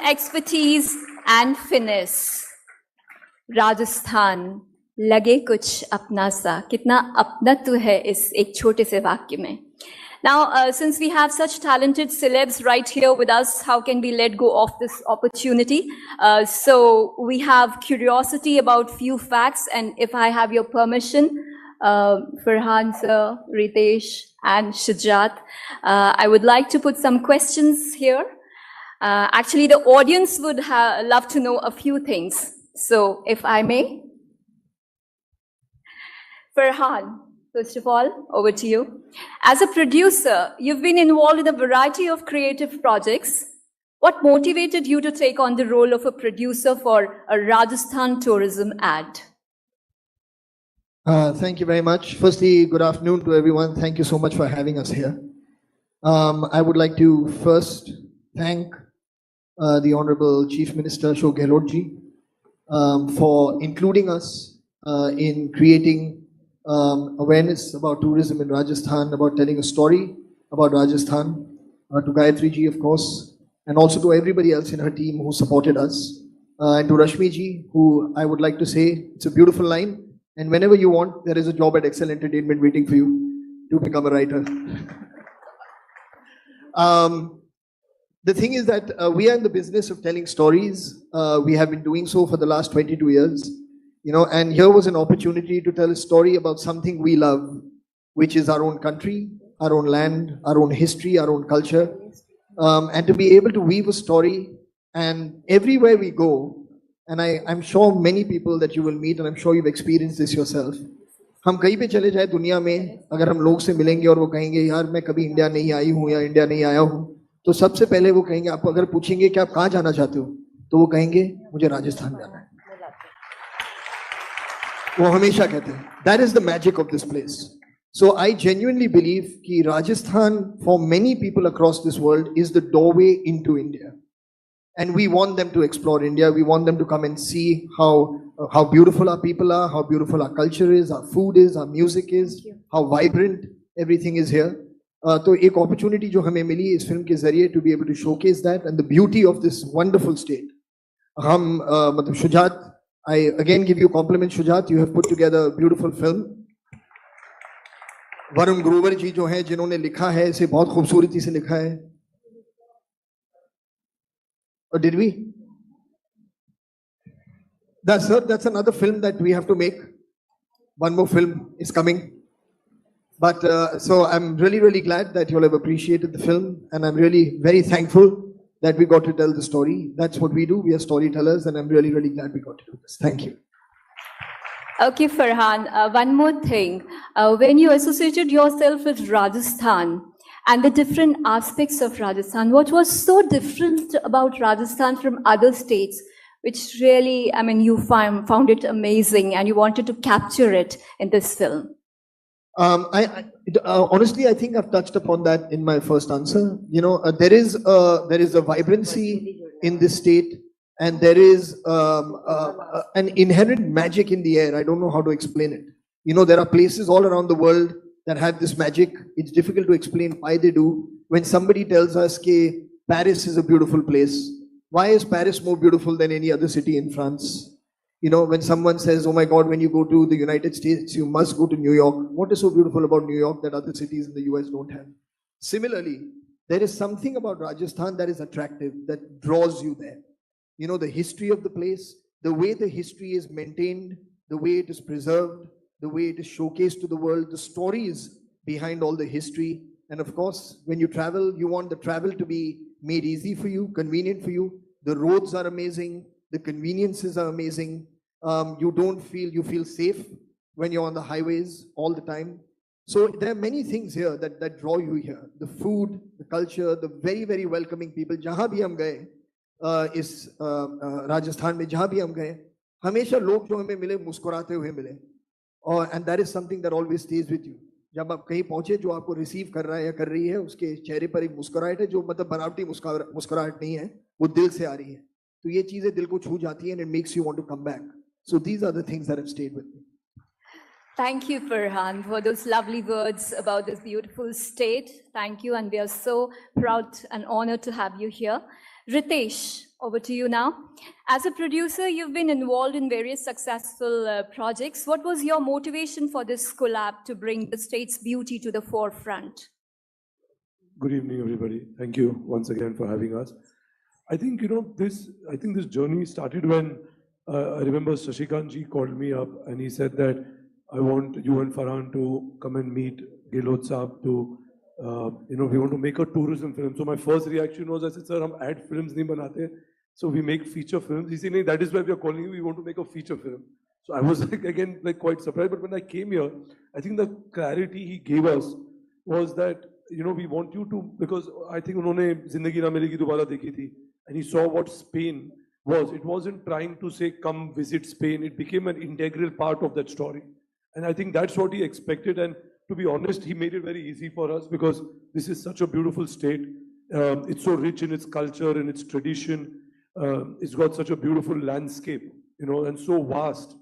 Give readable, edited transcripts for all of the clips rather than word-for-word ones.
expertise and finesse. Rajasthan, लगे कुछ अपना सा, कितना अपनत्व है इस एक छोटे से वाक्य में. Now, since we have such talented celebs right here with us, how can we let go of this opportunity? So we have curiosity about few facts, and if I have your permission, Farhan sir, Ritesh, and Shujat, I would like to put some questions here. Actually, the audience would love to know a few things. So, if I may. Farhan, first of all, over to you. As a producer, you've been involved in a variety of creative projects. What motivated you to take on the role of a producer for a Rajasthan tourism ad? Thank you very much. Firstly, good afternoon to everyone. Thank you so much for having us here. I would like to first thank the Honorable Chief Minister Ashok Gehlot ji for including us in creating awareness about tourism in Rajasthan, about telling a story about Rajasthan, to Gayatri ji, of course, and also to everybody else in her team who supported us, and to Rashmi ji, who I would like to say, it's a beautiful line, and whenever you want, there is a job at Excel Entertainment waiting for you to become a writer. The thing is that we are in the business of telling stories. We have been doing so for the last 22 years. You know, and here was an opportunity to tell a story about something we love, which is our own country, our own land, our own history, our own culture, and to be able to weave a story. And everywhere we go, and I'm sure many people that you will meet, and I'm sure you've experienced this yourself. हम कहीं पे चले जाए दुनिया में, अगर हम लोग से मिलेंगे और वो कहेंगे यार मैं कभी इंडिया नहीं आई हूँ या इंडिया नहीं आया हूँ, तो सबसे पहले वो कहेंगे, आप अगर पूछेंगे कि आप कहाँ जाना चाहते हो, तो वो कहेंगे मुझे राजस्थान जाना है. वो हमेशा कहते हैं. That is the magic of this place. So I genuinely believe कि Rajasthan, for many people across this world, is the doorway into India. And we want them to explore India. We want them to come and see how beautiful our people are, how beautiful our culture is, our food is, our music is, how vibrant everything is here. तो एक opportunity जो हमें मिली इस film के ज़रिए to be able to showcase that and the beauty of this wonderful state. हम मतलब Shujaat, I again give you compliments, Shujat. You have put together a beautiful film. Varun Grover जी जो हैं जिन्होंने लिखा है इसे बहुत खूबसूरती से लिखा है. Or did we? That's another film that we have to make. One more film is coming. But so I'm really glad that you all have appreciated the film, and I'm really very thankful that we got to tell the story. That's what we do. We are storytellers, and I'm really glad we got to do this. Thank you. Okay, Farhan, one more thing. When you associated yourself with Rajasthan and the different aspects of Rajasthan, what was so different about Rajasthan from other states, which really, I mean, you found it amazing and you wanted to capture it in this film? Honestly, I think I've touched upon that in my first answer. You know, there is a vibrancy in this state, and there is an inherent magic in the air. I don't know how to explain it. You know, there are places all around the world that have this magic. It's difficult to explain why they do. When somebody tells us that Paris is a beautiful place, why is Paris more beautiful than any other city in France? You know, when someone says, oh my God, when you go to the United States, you must go to New York. What is so beautiful about New York that other cities in the US don't have? Similarly, there is something about Rajasthan that is attractive, that draws you there. You know, the history of the place, the way the history is maintained, the way it is preserved, the way it is showcased to the world, the stories behind all the history. And of course, when you travel, you want the travel to be made easy for you, convenient for you. The roads are amazing. The conveniences are amazing. You feel safe when you're on the highways all the time. So there are many things here that draw you here. The food, the culture, the very welcoming people. जहाँ भी हम गए, इस राजस्थान में जहाँ भी हम गए, हमेशा लोग जो हमें मिले मुस्कुराते हुए मिले. And that is something that always stays with you. जब आप कहीं पहुंचे, जो आपको रिसीव कर रहा है या कर रही है, उसके चेहरे पर एक मुस्कुराहट है जो मतलब बनावटी मुस्कुराहट नहीं है, वो दिल से आ रही है. तो ये चीजें दिल को छू जाती हैं, and it makes you want to come back. So these are the things that have stayed with me. Thank you, Farhan, for those lovely words about this beautiful state. Thank you, and we are so proud and honored to have you here. Ritesh, over to you now. As a producer, you've been involved in various successful projects. What was your motivation for this collab to bring the state's beauty to the forefront? Good evening, everybody. Thank you once again for having us. I think, this journey started when I remember Shashikant ji called me up and he said that I want you and Farhan to come and meet Gehlot Saab to, we want to make a tourism film. So my first reaction was, I said, sir, hum ad films nahi banate. So we make feature films. He said, that is why we are calling you. We want to make a feature film. So I was quite surprised. But when I came here, I think the clarity he gave us was that, we want you to, because I think unhone Zindagi Na Milegi Dobara dekhi thi, and he saw what Spain was. It wasn't trying to say, come visit Spain. It became an integral part of that story. And I think that's what he expected. And to be honest, he made it very easy for us because this is such a beautiful state. It's so rich in its culture and its tradition. It's got such a beautiful landscape, and so vast,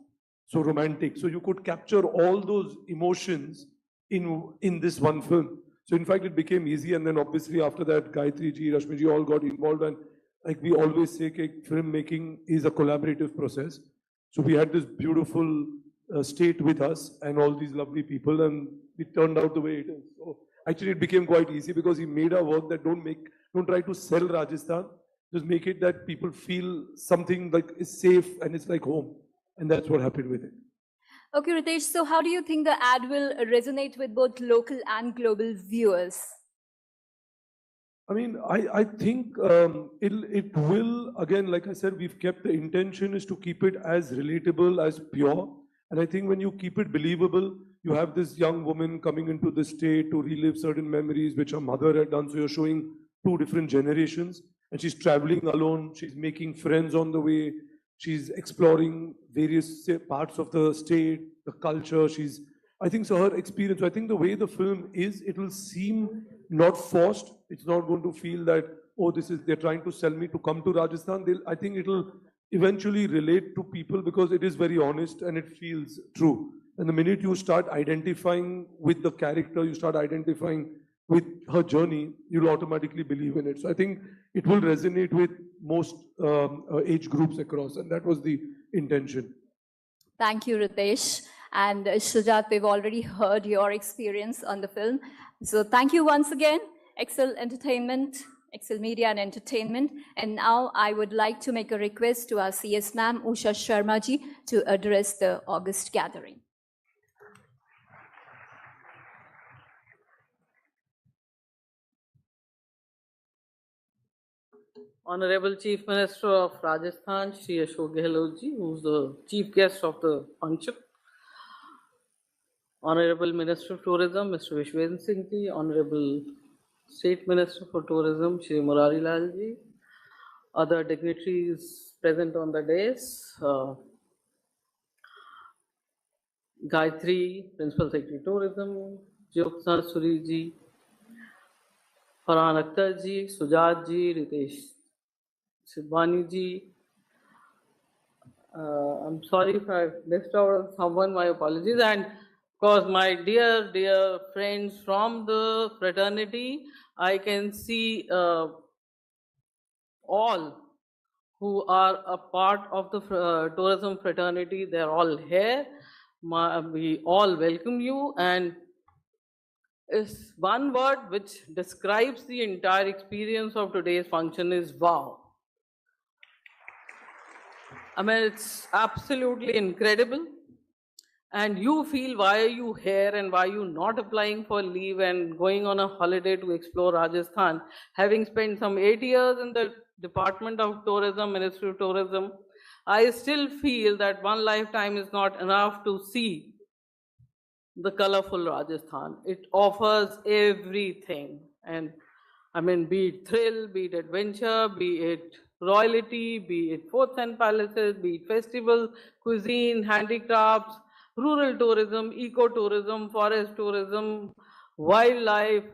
so romantic. So you could capture all those emotions in this one film. So in fact, it became easy. And then obviously after that, Gayatri ji, Rashmi ji all got involved. And like we always say, filmmaking is a collaborative process. So we had this beautiful state with us and all these lovely people, and it turned out the way it is. So actually it became quite easy because he made our work that don't try to sell Rajasthan, just make it that people feel something like is safe and it's like home. And that's what happened with it. Okay, Ritesh, so how do you think the ad will resonate with both local and global viewers? I mean, I think it will, again, like I said, we've kept the intention is to keep it as relatable, as pure. And I think when you keep it believable, you have this young woman coming into the state to relive certain memories which her mother had done. So you're showing two different generations and she's traveling alone. She's making friends on the way. She's exploring various parts of the state, the culture. I think so her experience, I think the way the film is, it will seem not forced. It's not going to feel that, oh, they're trying to sell me to come to Rajasthan. I think it'll eventually relate to people because it is very honest and it feels true. And the minute you start identifying with the character, you start identifying with her journey, you'll automatically believe in it. So I think it will resonate with most age groups across, and that was the intention. Thank you, Ritesh. And Shujat, we've already heard your experience on the film. So thank you once again, Excel Entertainment, Excel Media and Entertainment. And now I would like to make a request to our CS ma'am, Usha Sharma ji, to address the August gathering. Honorable Chief Minister of Rajasthan, Shri Ashok Gehlot ji, who's the chief guest of the function. Honorable Minister of Tourism, Mr. Vishwendra Singh ji, Honorable State Minister for Tourism, Shri Murari Lal ji, other dignitaries present on the dais, Gayatri, Principal Secretary Tourism, Jyotsna Suri ji, Farhan Akhtar ji, Sujat ji, Ritesh Sibani ji. I'm sorry if I missed out on someone, my apologies. And of course, my dear friends from the fraternity, I can see all who are a part of the tourism fraternity, they're all here. We all welcome you, and is one word which describes the entire experience of today's function is wow. I mean, it's absolutely incredible. And you feel, why are you here and why are you not applying for leave and going on a holiday to explore Rajasthan? Having spent some 8 years in the Department of Tourism, Ministry of Tourism, I still feel that one lifetime is not enough to see the colorful Rajasthan. It offers everything. And I mean, be it thrill, be it adventure, be it royalty, be it forts and palaces, be it festival, cuisine, handicrafts, rural tourism, eco-tourism, forest tourism, wildlife.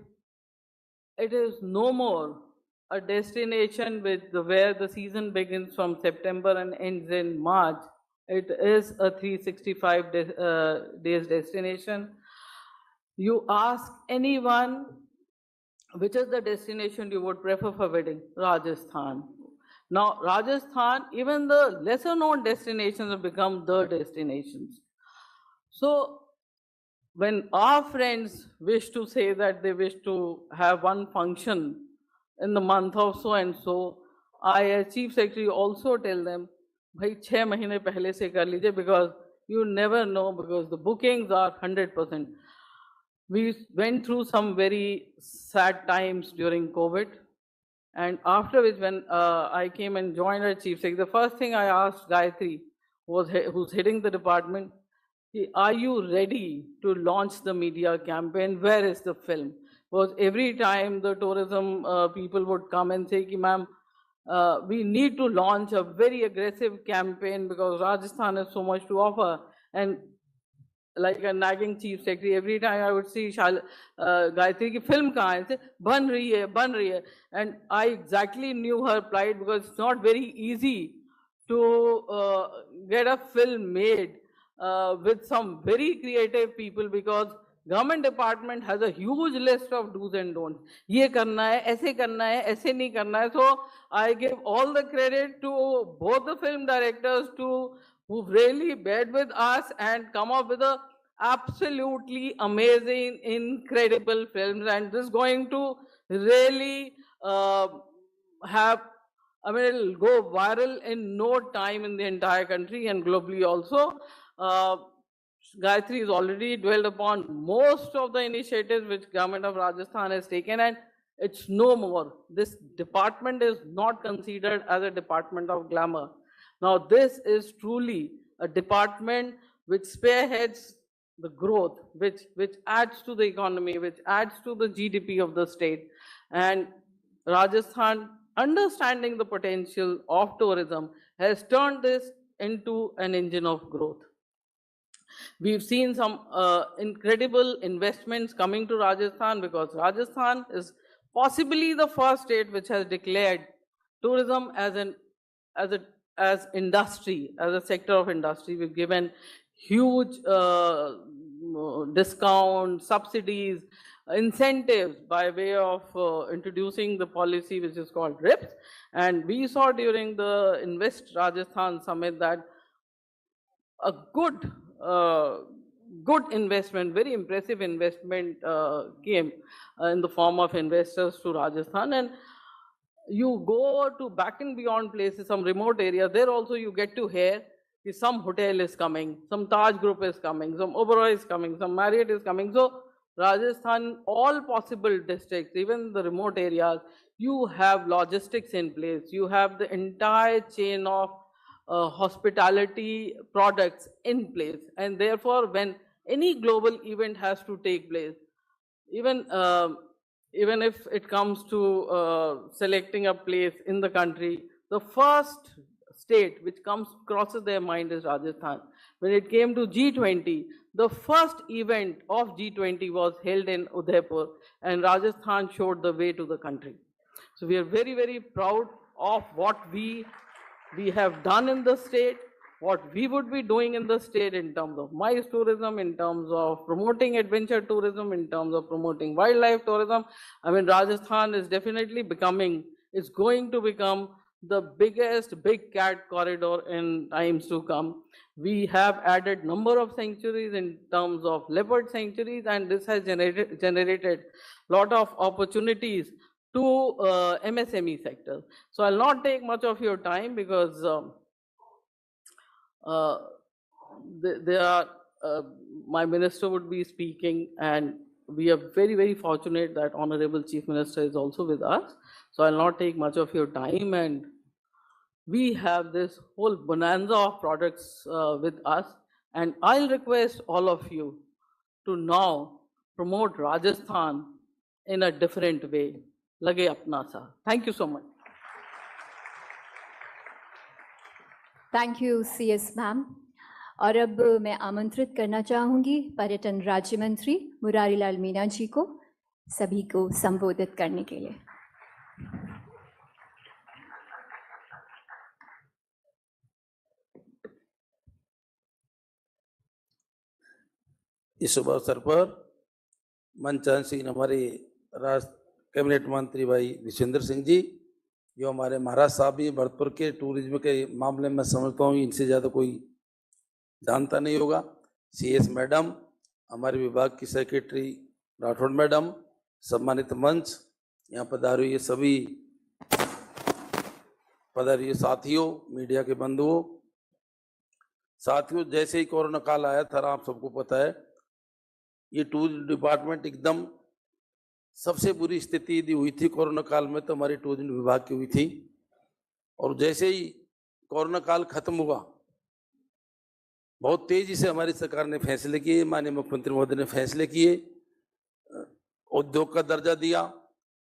It is no more a destination where the season begins from September and ends in March. It is a 365 days destination. You ask anyone, which is the destination you would prefer for wedding? Rajasthan. Now, Rajasthan, even the lesser known destinations have become the destinations. So, when our friends wish to say that they wish to have one function in the month of so and so, I, as Chief Secretary, also tell them, bhai 6 mahine pehle se kar lijiye, because you never know, because the bookings are 100%. We went through some very sad times during COVID. And after which, when I came and joined as Chief Secretary, the first thing I asked Gayatri, who's heading the department, are you ready to launch the media campaign? Where is the film? Because every time the tourism people would come and say, ma'am, we need to launch a very aggressive campaign because Rajasthan has so much to offer. And like a nagging Chief Secretary, every time I would see Gayatri ki film kahan hai? Ban rahi hai. And I exactly knew her plight, because it's not very easy to get a film made with some very creative people, because government department has a huge list of do's and don'ts. Ye karna hai, aise nahi karna hai. So I give all the credit to both the film directors who've really bared with us and come up with a absolutely amazing, incredible films. And this is going to really it'll go viral in no time in the entire country and globally also. Gayatri has already dwelled upon most of the initiatives which government of Rajasthan has taken, and it's no more. This department is not considered as a department of glamour. Now, this is truly a department which spearheads the growth, which adds to the economy, which adds to the GDP of the state. And Rajasthan, understanding the potential of tourism, has turned this into an engine of growth. We've seen some incredible investments coming to Rajasthan, because Rajasthan is possibly the first state which has declared tourism as industry, as a sector of industry. We've given huge discounts, subsidies, incentives by way of introducing the policy which is called RIPS. And we saw during the Invest Rajasthan Summit that a good investment, very impressive investment came in the form of investors to Rajasthan. And you go to back and beyond places, some remote areas, there also you get to hear some hotel is coming, some Taj Group is coming, some Oberoi is coming, some Marriott is coming. So Rajasthan, all possible districts, even the remote areas, you have logistics in place. You have the entire chain of hospitality products in place. And therefore, when any global event has to take place, even if it comes to selecting a place in the country, the first state which crosses their mind is Rajasthan. When it came to G20, the first event of G20 was held in Udaipur, and Rajasthan showed the way to the country. So we are very, very proud of what we have done in the state, what we would be doing in the state in terms of MICE tourism, in terms of promoting adventure tourism, in terms of promoting wildlife tourism. I mean, Rajasthan is definitely is going to become the biggest big cat corridor in times to come. We have added number of sanctuaries in terms of leopard sanctuaries, and this has generated lot of opportunities to MSME sector. So I'll not take much of your time, because my minister would be speaking, and we are very, very fortunate that Honorable Chief Minister is also with us. So I'll not take much of your time, and we have this whole bonanza of products with us, and I'll request all of you to now promote Rajasthan in a different way. Lage apna sa. Thank you so much. Thank you CS ma'am. और अब मैं आमंत्रित करना चाहूंगी पर्यटन राज्य मंत्री मुरारी लाल मीणा जी को सभी को संबोधित करने के लिए। इस शुभ अवसर पर मंचासीन हमारे राष्ट्र कैबिनेट मंत्री भाई विशेंद्र सिंह जी, जो हमारे महाराज साहब भी भरतपुर के टूरिज्म के मामले में समझता हूँ इनसे ज़्यादा कोई जानता नहीं होगा। CS मैडम, हमारे विभाग की सेक्रेटरी राठौड़ मैडम, सम्मानित मंच, यहाँ पधारे हुए सभी पधारिए साथियों, मीडिया के बंधुओं, साथियों, जैसे ही कोरोना काल आया था, आप सबको पता है, ये टूरिज्म डिपार्टमेंट एकदम सबसे बुरी स्थिति यदि हुई थी कोरोना काल में तो हमारी टूरिज्म विभाग की हुई थी। और जैसे ही कोरोना काल खत्म हुआ, बहुत तेजी से हमारी सरकार ने फैसले किए, माननीय मुख्यमंत्री महोदय ने फैसले किए, उद्योग का दर्जा दिया,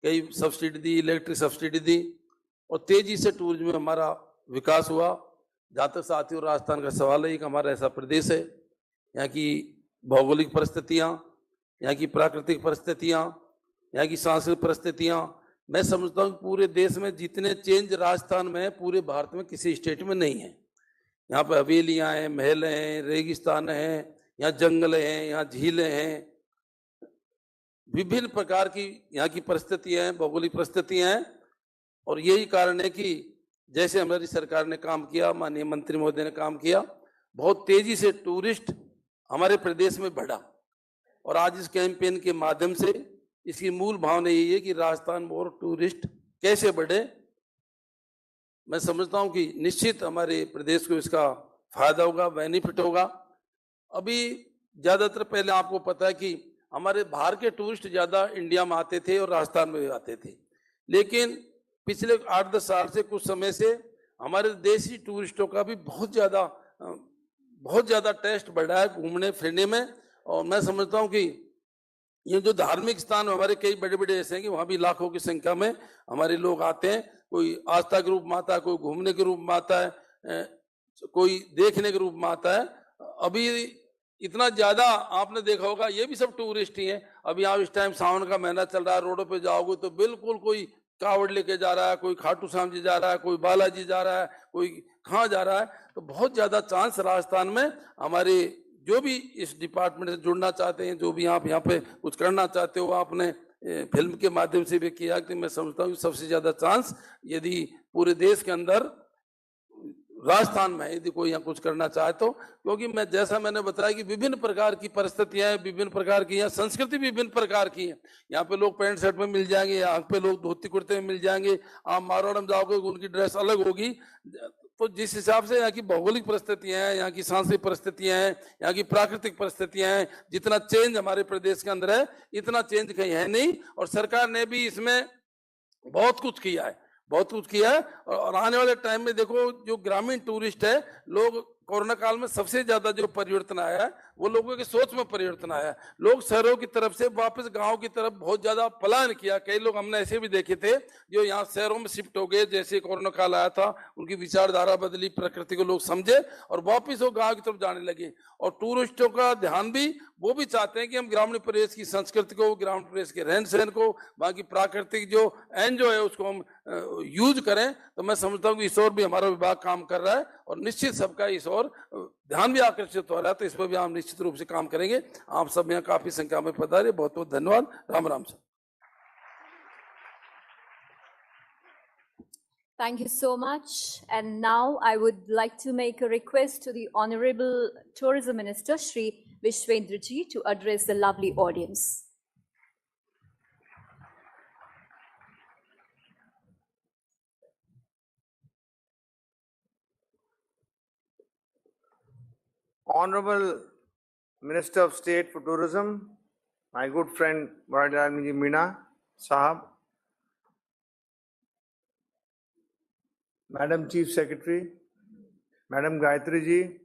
कई सब्सिडी दी, इलेक्ट्रिक सब्सिडी दी और तेजी से टूरिज्म में हमारा विकास हुआ। जहाँ तक साथियों राजस्थान का सवाल है, एक हमारा ऐसा प्रदेश है, यहाँ की भौगोलिक परिस्थितियाँ, यहाँ की प्राकृतिक परिस्थितियाँ, यहाँ की सांस्कृतिक परिस्थितियाँ, मैं समझता हूँ पूरे देश में जितने चेंज राजस्थान में है पूरे भारत में किसी स्टेट में नहीं है। यहाँ पे हवेलियाँ हैं, महल हैं, रेगिस्तान हैं, यहाँ जंगल हैं, यहाँ झीलें हैं, विभिन्न प्रकार की यहाँ की परिस्थितियाँ हैं, भौगोलिक परिस्थितियाँ हैं। और यही कारण है कि जैसे हमारी सरकार ने काम किया, माननीय मंत्री महोदय ने काम किया, बहुत तेजी से टूरिस्ट हमारे प्रदेश में बढ़ा। और आज इस कैंपेन के माध्यम से इसकी मूल भावना यही है कि राजस्थान में और टूरिस्ट कैसे बढ़े। मैं समझता हूं कि निश्चित हमारे प्रदेश को इसका फायदा होगा, बेनिफिट होगा। अभी ज्यादातर पहले आपको पता है कि हमारे बाहर के टूरिस्ट ज्यादा इंडिया में आते थे और राजस्थान में भी आते थे, लेकिन पिछले 8-10 साल से कुछ समय से हमारे देशी टूरिस्टों का भी बहुत ज्यादा टेस्ट बढ़ा है घूमने फिरने में। और मैं समझता हूं कि ये जो धार्मिक स्थान हमारे कई बड़े बड़े ऐसे हैं कि वहां भी लाखों की संख्या में हमारे लोग आते हैं। कोई आस्था के रूप में आता है, कोई घूमने के रूप में आता है, कोई देखने के रूप में आता है। अभी इतना ज्यादा आपने देखा होगा, ये भी सब टूरिस्ट ही हैं। अभी आप इस टाइम सावन का महीना चल रहा है, रोडों पे जाओगे तो बिल्कुल कोई कावड़ लेके जा रहा है, कोई खाटू श्याम जी जा रहा है, कोई बालाजी जा रहा है, कोई कहाँ जा रहा है। तो बहुत ज्यादा चांस राजस्थान में हमारे जो भी इस डिपार्टमेंट से जुड़ना चाहते हैं, जो भी आप यहाँ पे कुछ करना चाहते हो, आपने फिल्म के माध्यम से भी किया, कि मैं समझता हूँ सबसे ज्यादा चांस यदि पूरे देश के अंदर राजस्थान में यदि कोई यहाँ कुछ करना चाहे तो। क्योंकि मैंने बताया कि विभिन्न प्रकार की परिस्थितियां हैं, विभिन्न प्रकार की यहाँ संस्कृति विभिन्न प्रकार की है। यहाँ पे लोग पैंट शर्ट में मिल जाएंगे, यहाँ पे लोग धोती कुर्ते में मिल जाएंगे। आप मारवाड़ में जाओगे उनकी ड्रेस अलग होगी। तो जिस हिसाब से यहाँ की भौगोलिक परिस्थितियां हैं, यहाँ की सांस्कृतिक परिस्थितियां हैं, यहाँ की प्राकृतिक परिस्थितियां हैं, जितना चेंज हमारे प्रदेश के अंदर है इतना चेंज कहीं है नहीं। और सरकार ने भी इसमें बहुत कुछ किया है, बहुत कुछ किया है। और आने वाले टाइम में देखो, जो ग्रामीण टूरिस्ट है, लोग कोरोना काल में सबसे ज्यादा जो परिवर्तन आया है वो लोगों की सोच में परिवर्तन आया है। लोग शहरों की तरफ से वापस गांव की तरफ बहुत ज्यादा पलायन किया। कई लोग हमने ऐसे भी देखे थे जो यहाँ शहरों में शिफ्ट हो गए, जैसे कोरोना काल आया था, उनकी विचारधारा बदली, प्रकृति को लोग समझे और वापिस वो गाँव की तरफ जाने लगे। और टूरिस्टों का ध्यान भी वो भी चाहते हैं कि हम ग्रामीण प्रदेश की संस्कृति को, ग्रामीण प्रदेश के रहन सहन को, बाकी प्राकृतिक जो एंजॉय है उसको हम यूज करें। तो मैं समझता हूँ कि इस ओर भी हमारा विभाग काम कर रहा है और निश्चित सबका इस ओर ध्यान भी आकर्षित हो रहा है। तो इस पर भी हम निश्चित रूप से काम करेंगे। आप सब यहाँ काफी संख्या में पधारे, बहुत बहुत धन्यवाद। Ram Ram sir. Thank you so much. And now I would like to make a request to the Honorable Tourism Minister, Shri Vishwendraji, to address the lovely audience. Honorable Minister of State for Tourism, my good friend Rajendrarathore Meena Sahab, Madam Chief Secretary, Madam Gayatri Ji,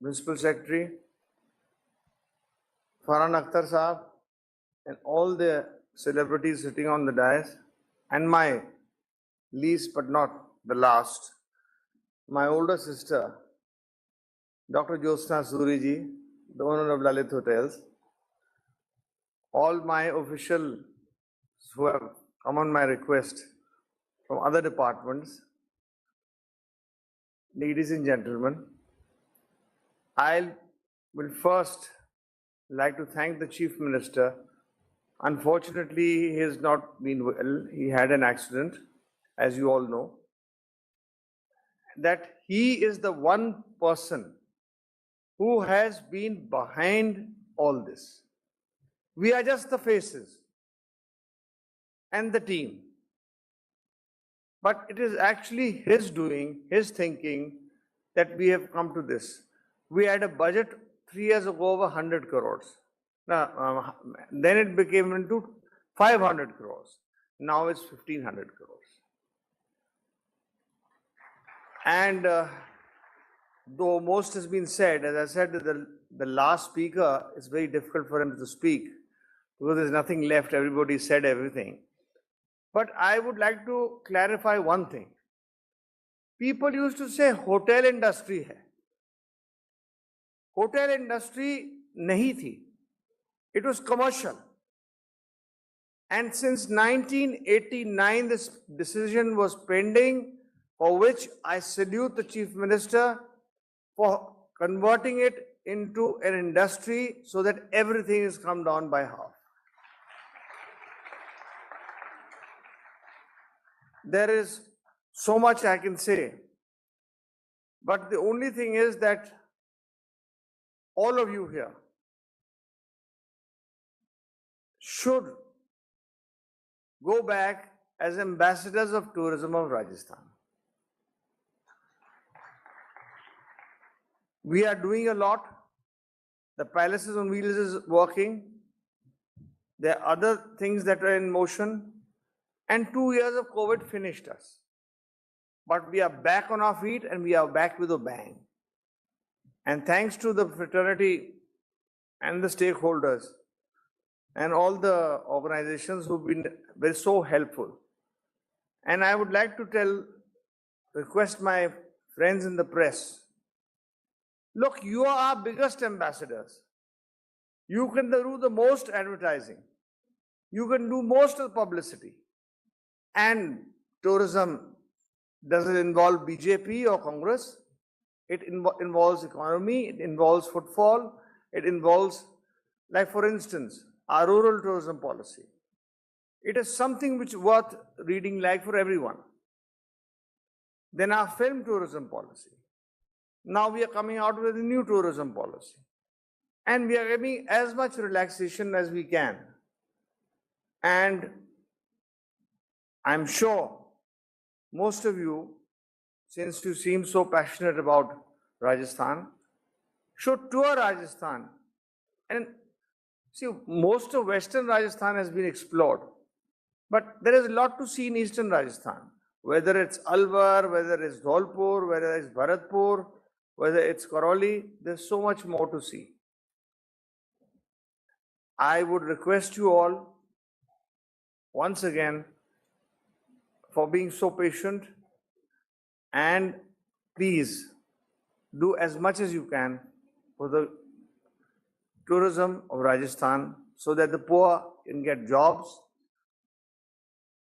Principal Secretary, Farhan Akhtar Sahab, and all the celebrities sitting on the dais, and my least but not the last, my older sister, Dr. Jyotsna Suri Ji, the owner of Lalit Hotels, all my officials who have come on my request from other departments, ladies and gentlemen, I will first like to thank the Chief Minister. Unfortunately, he has not been well. He had an accident. as you all know, that he is the one person who has been behind all this. We are just the faces and the team. But it is actually his doing, his thinking, that we have come to this. We had a budget 3 years ago of 100 crores. Now, then it became into 500 crores. Now it's 1500 crores. And though most has been said, as I said, the last speaker, it's very difficult for him to speak because there's nothing left. Everybody said everything. But I would like to clarify one thing. People used to say hotel industry hai. Hotel industry nahi thi. It was commercial. And since 1989, this decision was pending, for which I salute the Chief Minister for converting it into an industry so that everything has come down by half. There is so much I can say, but the only thing is that all of you here should go back as ambassadors of tourism of Rajasthan. We are doing a lot. The Palaces on Wheels is working. There are other things that are in motion. And 2 years of COVID finished us. But we are back on our feet and we are back with a bang. And thanks to the fraternity and the stakeholders and all the organizations who've been so helpful. And I would like to request my friends in the press, look, you are our biggest ambassadors. You can do the most advertising. You can do most of the publicity. And tourism doesn't involve BJP or Congress. It involves economy, it involves footfall, it involves, like for instance, our rural tourism policy. It is something which is worth reading like for everyone. Then our film tourism policy. Now we are coming out with a new tourism policy. And we are giving as much relaxation as we can. And I'm sure most of you, since you seem so passionate about Rajasthan, should tour Rajasthan. And see, most of Western Rajasthan has been explored. But there is a lot to see in Eastern Rajasthan. Whether it's Alwar, whether it's Dholpur, whether it's Bharatpur, whether it's Karoli, there's so much more to see. I would request you all, once again, for being so patient, and please do as much as you can for the tourism of Rajasthan so that the poor can get jobs,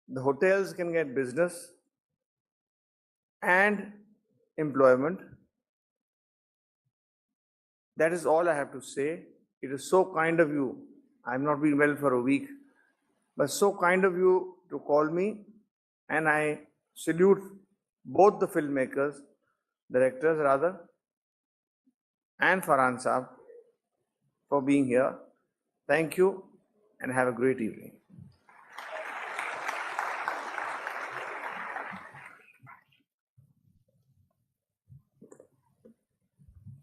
the hotels can get business and employment. That is all I have to say. It is so kind of you. I've not been well for a week, but so kind of you to call me. And I salute both the filmmakers, directors rather, and Farhan Saab for being here. Thank you and have a great evening.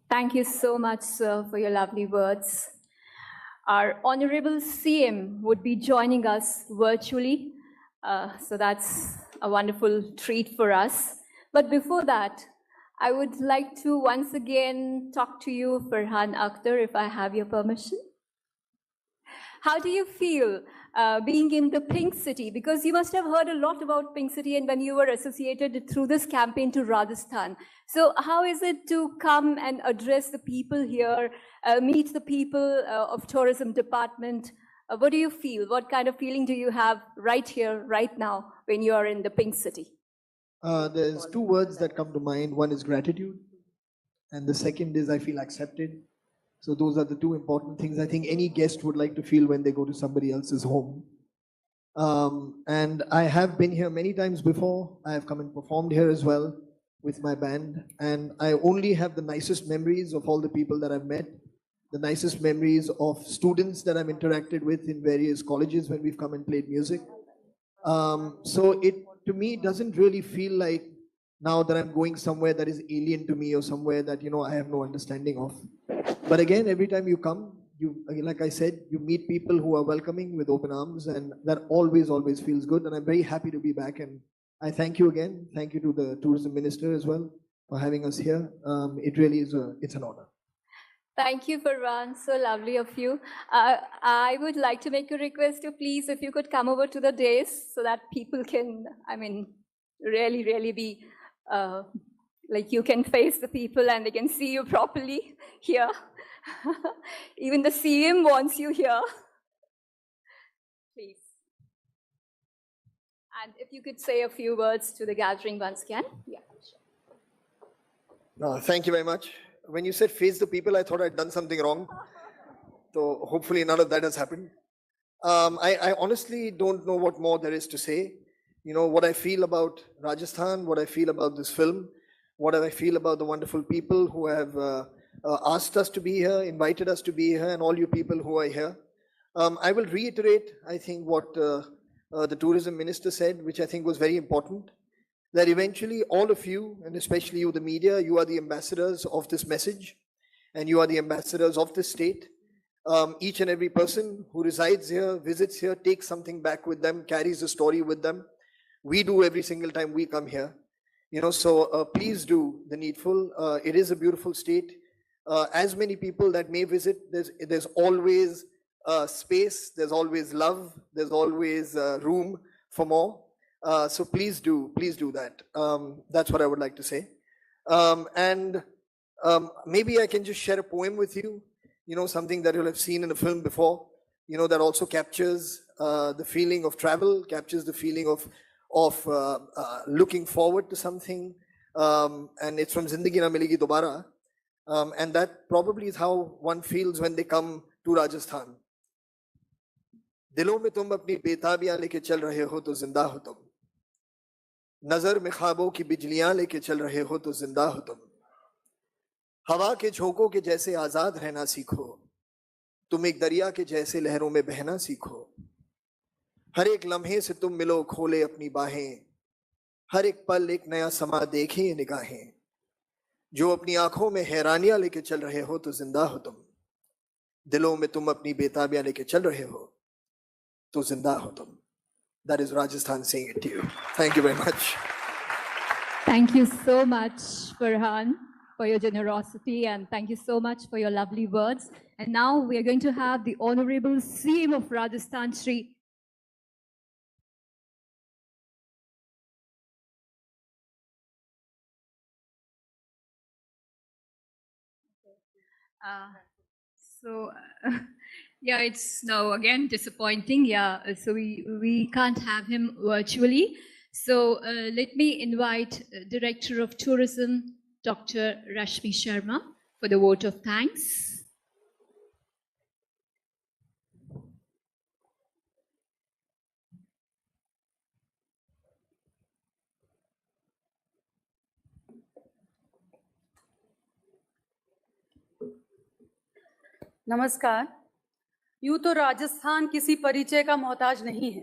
Thank you so much, sir, for your lovely words. Our Honorable CM would be joining us virtually. So that's a wonderful treat for us. But before that, I would like to once again talk to you, Farhan Akhtar, if I have your permission. How do you feel being in the Pink City? Because you must have heard a lot about Pink City and when you were associated through this campaign to Rajasthan. So how is it to come and address the people here, meet the people of tourism department? What do you feel? What kind of feeling do you have right here, right now, when you are in the Pink City? There's two words that come to mind. One is gratitude, and the second is I feel accepted. So those are the two important things I think any guest would like to feel when they go to somebody else's home. And I have been here many times before. I have come and performed here as well with my band. And I only have the nicest memories of all the people that I've met, the nicest memories of students that I've interacted with in various colleges when we've come and played music. So it, to me, doesn't really feel like now that I'm going somewhere that is alien to me or somewhere that, you know, I have no understanding of. But again, every time you come, you, like I said, you meet people who are welcoming with open arms, and that always feels good. And I'm very happy to be back. And I thank you again. Thank you to the tourism minister as well for having us here. It really is it's an honor. Thank you, Farhan. So lovely of you. I would like to make a request to please, if you could come over to the dais so that people can, I mean, really be, like you can face the people and they can see you properly here. Even the CM wants you here. Please. And if you could say a few words to the gathering once again. Yeah, sure. Thank you very much. When you said face the people, I thought I'd done something wrong. So hopefully none of that has happened. I honestly don't know what more there is to say. You know, what I feel about Rajasthan, what I feel about this film, what I feel about the wonderful people who have asked us to be here, invited us to be here, and all you people who are here. I will reiterate, I think, what the tourism minister said, which I think was very important, that eventually all of you, and especially you, the media, you are the ambassadors of this message, and you are the ambassadors of this state. Each and every person who resides here, visits here, takes something back with them, carries a story with them. We do every single time we come here. You know, so please do the needful. It is a beautiful state. As many people that may visit, there's always space, there's always love, there's always room for more. So please do that. That's what I would like to say. And maybe I can just share a poem with you, you know, something that you'll have seen in a film before, you know, that also captures the feeling of travel, captures the feeling of looking forward to something. And it's from Zindagi Na Milegi Dobara. And that probably is how one feels when they come to Rajasthan. दिलों में तुम अपनी बेताबियां लेके चल रहे हो तो जिंदा हो तुम, नजर में ख्वाबों की बिजलियां लेके चल रहे हो तो जिंदा हो तुम, हवा के झोंकों के जैसे आजाद रहना सीखो, तुम एक दरिया के जैसे लहरों में बहना सीखो, हर एक लम्हे से तुम मिलो खोले अपनी बाहें, हर एक पल एक नया समा देखे ये निगाहें, जो अपनी आंखों में हैरानियां लेके चल रहे हो तो जिंदा हो तुम, दिलों में तुम अपनी बेताबियां लेके चल रहे हो तो जिंदा हो तुम. That is Rajasthan saying it to you. Thank you very much. Thank you so much, Farhan, for your generosity, and thank you so much for your lovely words. And now we are going to have the Honorable CM of Rajasthan, Shri. Yeah, it's now again disappointing. Yeah, so we can't have him virtually. So let me invite Director of Tourism, Dr. Rashmi Sharma, for the vote of thanks. नमस्कार. यूं तो राजस्थान किसी परिचय का मोहताज नहीं है,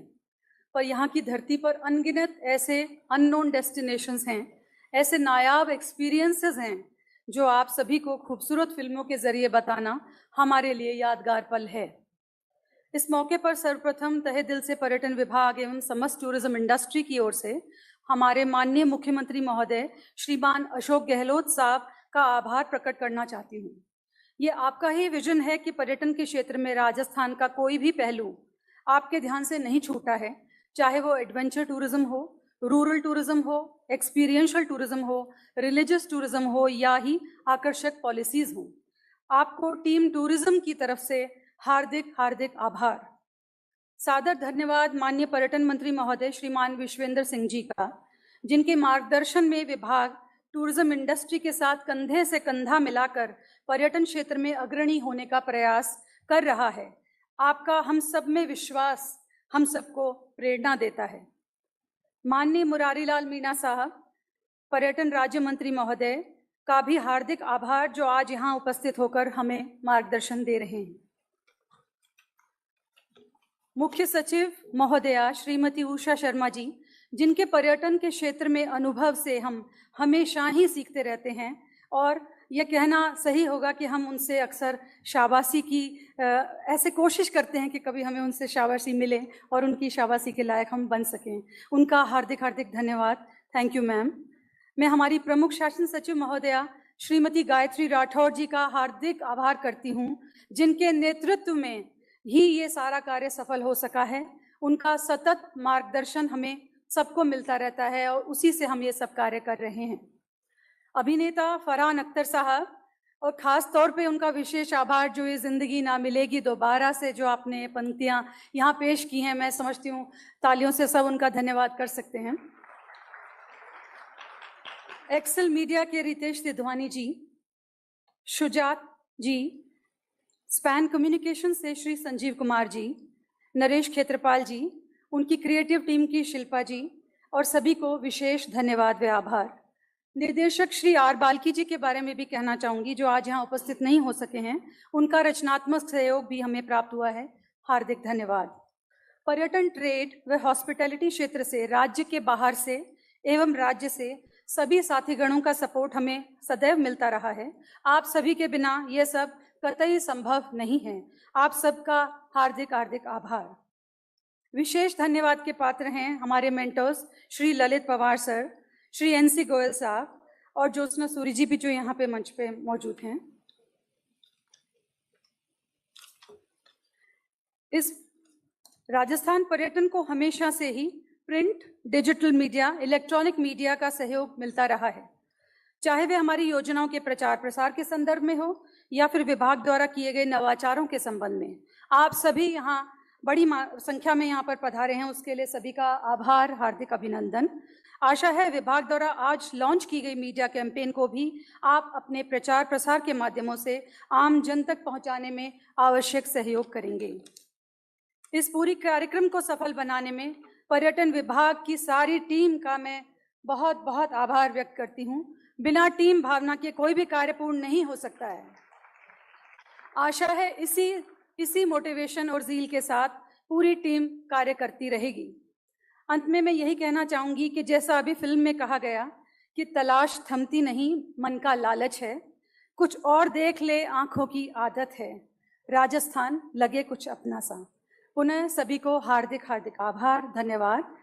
पर यहाँ की धरती पर अनगिनत ऐसे अननोन डेस्टिनेशंस हैं, ऐसे नायाब एक्सपीरियंसेस हैं जो आप सभी को खूबसूरत फिल्मों के जरिए बताना हमारे लिए यादगार पल है. इस मौके पर सर्वप्रथम तहे दिल से पर्यटन विभाग एवं समस्त टूरिज्म इंडस्ट्री की ओर से हमारे माननीय मुख्यमंत्री महोदय श्रीमान अशोक गहलोत साहब का आभार प्रकट करना चाहती हूँ. ये आपका ही विजन है कि पर्यटन के क्षेत्र में राजस्थान का कोई भी पहलू आपके ध्यान से नहीं छूटा है, चाहे वो एडवेंचर टूरिज्म हो, रूरल टूरिज्म हो, एक्सपीरियंशियल टूरिज्म हो, रिलीजियस टूरिज्म हो या ही आकर्षक पॉलिसीज हो. आपको टीम टूरिज्म की तरफ से हार्दिक आभार. सादर धन्यवाद माननीय पर्यटन मंत्री महोदय श्रीमान विश्वेंद्र सिंह जी का, जिनके मार्गदर्शन में विभाग टूरिज्म इंडस्ट्री के साथ कंधे से कंधा मिलाकर पर्यटन क्षेत्र में अग्रणी होने का प्रयास कर रहा है. आपका हम सब में विश्वास हम सबको प्रेरणा देता है। माननीय मुरारीलाल मीणा साहब, पर्यटन राज्य मंत्री महोदय का भी हार्दिक आभार जो आज यहाँ उपस्थित होकर हमें मार्गदर्शन दे रहे हैं। मुख्य सचिव महोदया श्रीमती उषा शर्मा जी, जिनके पर्यटन के क्षेत्र में अनुभव से हम हमेशा ही सीखते रहते हैं और यह कहना सही होगा कि हम उनसे अक्सर शाबाशी की ऐसे कोशिश करते हैं कि कभी हमें उनसे शाबाशी मिले और उनकी शाबाशी के लायक हम बन सकें। उनका हार्दिक हार्दिक धन्यवाद। Thank you ma'am. मैं हमारी प्रमुख शासन सचिव महोदया श्रीमती गायत्री राठौर जी का हार्दिक आभार करती हूँ, जिनके नेतृत्व में ही ये सारा कार्य सफल हो सका है। उनका सतत मार्गदर्शन हमें सबको मिलता रहता है और उसी से हम ये सब कार्य कर रहे हैं। अभिनेता फरहान अख्तर साहब, और ख़ास तौर पे उनका विशेष आभार जो ये ज़िंदगी ना मिलेगी दोबारा से जो आपने पंक्तियाँ यहाँ पेश की हैं, मैं समझती हूँ तालियों से सब उनका धन्यवाद कर सकते हैं। एक्सेल मीडिया के रितेश तिधवानी जी, शुजात जी, स्पैन कम्युनिकेशन से श्री संजीव कुमार जी, नरेश खेत्रपाल जी, उनकी क्रिएटिव टीम की शिल्पा जी और सभी को विशेष धन्यवाद व आभार। निर्देशक श्री आर बाल्की जी के बारे में भी कहना चाहूँगी जो आज यहाँ उपस्थित नहीं हो सके हैं। उनका रचनात्मक सहयोग भी हमें प्राप्त हुआ है, हार्दिक धन्यवाद। पर्यटन, ट्रेड व हॉस्पिटैलिटी क्षेत्र से, राज्य के बाहर से एवं राज्य से सभी साथीगणों का सपोर्ट हमें सदैव मिलता रहा है। आप सभी के बिना ये सब कतई संभव नहीं है। आप सबका हार्दिक हार्दिक आभार। विशेष धन्यवाद के पात्र हैं हमारे mentors Shri Lalit Pawar sir, Shri NC Goyal साहब और ज्योत्सना सूरी जी भी जो यहाँ पे मंच पे मौजूद हैं। इस राजस्थान पर्यटन को हमेशा से ही print, digital media, electronic media का सहयोग मिलता रहा है, चाहे वे हमारी योजनाओं के प्रचार प्रसार के संदर्भ में हो या फिर विभाग द्वारा किए गए नवाचारों के संबंध में। आप सभी यहाँ बड़ी संख्या में यहाँ पर पधारे हैं, उसके लिए सभी का आभार, हार्दिक अभिनंदन। आशा है विभाग द्वारा आज लॉन्च की गई मीडिया कैंपेन को भी आप अपने प्रचार प्रसार के माध्यमों से आम जन तक पहुँचाने में आवश्यक सहयोग करेंगे। इस पूरी कार्यक्रम को सफल बनाने में पर्यटन विभाग की सारी टीम का मैं बहुत बहुत आभार व्यक्त करती हूँ। बिना टीम भावना के कोई भी कार्य पूर्ण नहीं हो सकता है। आशा है इसी मोटिवेशन और ज़ील के साथ पूरी टीम कार्य करती रहेगी। अंत में मैं यही कहना चाहूँगी कि जैसा अभी फिल्म में कहा गया कि तलाश थमती नहीं, मन का लालच है, कुछ और देख ले आँखों की आदत है, राजस्थान लगे कुछ अपना सा। पुनः सभी को हार्दिक हार्दिक आभार, धन्यवाद।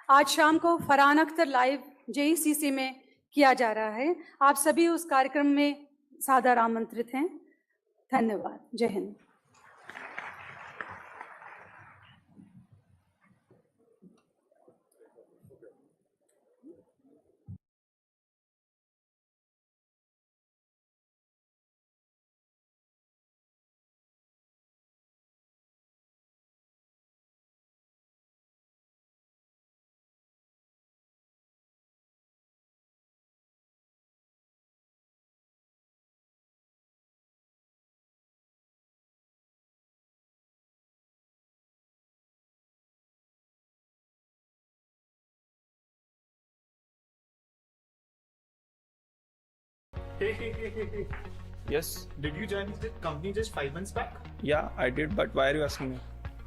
आज शाम को फरहान अख्तर लाइव जेईसीसी में किया जा रहा है। आप सभी उस कार्यक्रम में सादर आमंत्रित हैं। धन्यवाद। जय Hind. Hey. Yes. Did you join the company just 5 months back? Yeah, I did, but why are you asking me?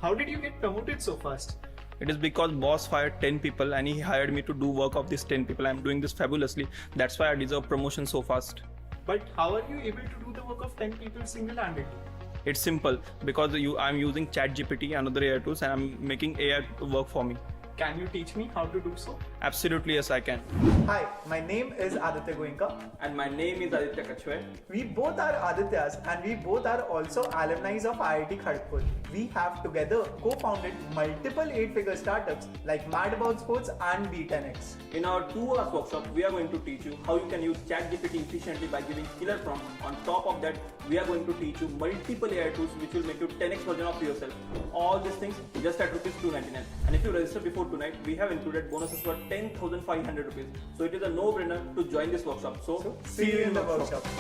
How did you get promoted so fast? It is because boss fired 10 people and he hired me to do work of these 10 people. I'm doing this fabulously. That's why I deserve promotion so fast. But how are you able to do the work of 10 people single-handedly? It's simple because I'm using ChatGPT and other AI tools and I'm making AI work for me. Can you teach me how to do so? Absolutely, yes, I can. Hi, my name is Aditya Goenka. And my name is Aditya Kachwe. We both are Adityas and we both are also alumni of IIT Kharagpur. We have together co-founded multiple 8-figure startups like Mad About Sports and B10X. In our 2 hours workshop, we are going to teach you how you can use ChatGPT efficiently by giving killer prompts. On top of that, we are going to teach you multiple AI tools which will make you 10x version of yourself. All these things just at ₹299. And if you register before tonight, we have included bonuses for 10,500 rupees. So it is a no-brainer to join this workshop. So see you in the workshop.